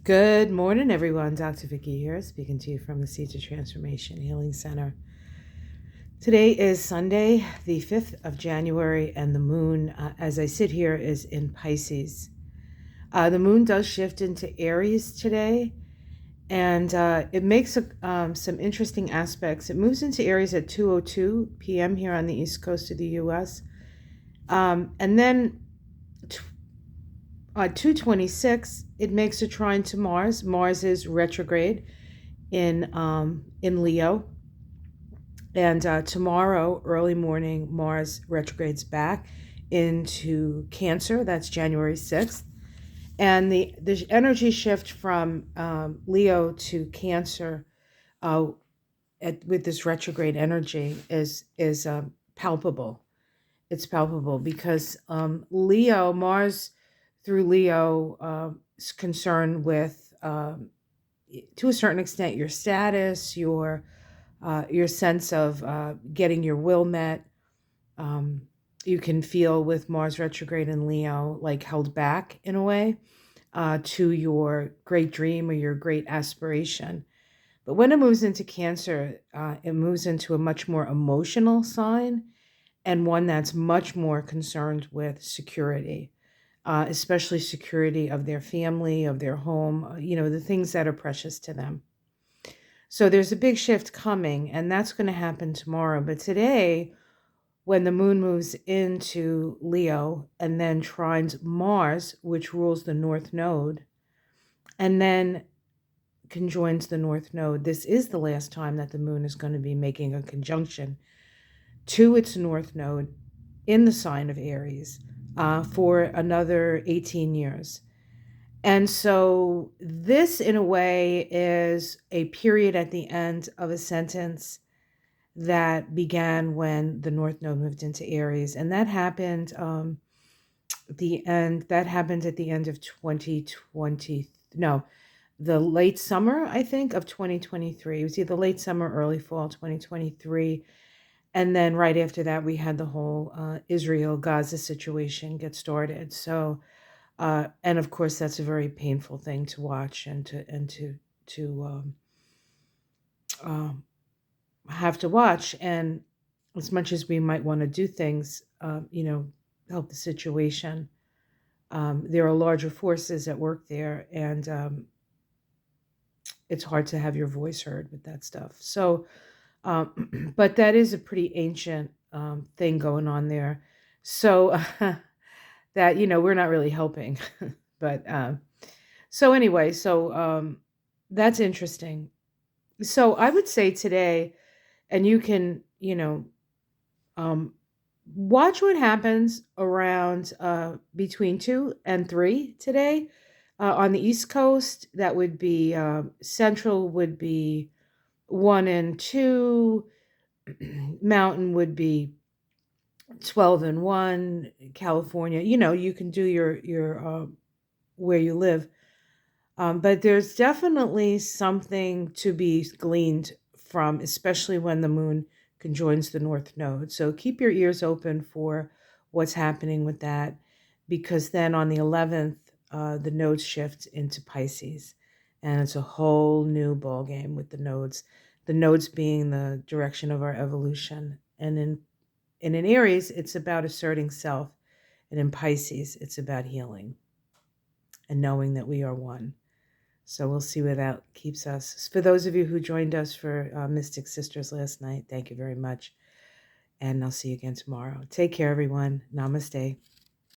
Good morning, everyone. Dr. Vicky here, speaking to you from the Seeds of Transformation Healing Center. Today is Sunday, the 5th of January, and the moon, as I sit here, is in Pisces. The moon does shift into Aries today, and it makes some interesting aspects. It moves into Aries at 2:02 p.m. here on the east coast of the U.S., and then 2:26, it makes a trine to Mars. Mars is retrograde in Leo, and tomorrow early morning Mars retrogrades back into Cancer. That's January 6th, and the energy shift from Leo to Cancer with this retrograde energy is palpable. It's palpable because Mars through Leo is concerned with, to a certain extent, your status, your sense of getting your will met. You can feel with Mars retrograde in Leo like held back in a way to your great dream or your great aspiration. But when it moves into Cancer, it moves into a much more emotional sign, and one that's much more concerned with security, especially security of their family, of their home, the things that are precious to them. So there's a big shift coming, and that's going to happen tomorrow. But today, when the moon moves into Leo and then trines Mars, which rules the North Node, and then conjoins the North Node, this is the last time that the moon is going to be making a conjunction to its North Node in the sign of Aries for another 18 years. And so this, in a way, is a period at the end of a sentence that began when the North Node moved into Aries. And that happened at the end of 2020. No, the late summer, I think, of 2023. It was either late summer, early fall 2023. And then right after that, we had the whole Israel-Gaza situation get started. So, and of course, that's a very painful thing to watch and to have to watch. And as much as we might want to do things, help the situation, there are larger forces at work there, and it's hard to have your voice heard with that stuff. So, but that is a pretty ancient thing going on there. So that, we're not really helping. But so anyway, that's interesting. So I would say today, and you can, watch what happens around between 2 and 3 today. On the East Coast, that would be Central would be 1 and 2. Mountain would be 12 and 1. California, you can do your where you live. But there's definitely something to be gleaned from, especially when the moon conjoins the North Node. So keep your ears open for what's happening with that, because then on the 11th, the nodes shift into Pisces, and it's a whole new ball game with the nodes. The nodes being the direction of our evolution, and in Aries, it's about asserting self, and in Pisces, it's about healing and knowing that we are one. So we'll see where that keeps us. For those of you who joined us for Mystic Sisters last night, thank you very much. And I'll see you again tomorrow. Take care, everyone. Namaste.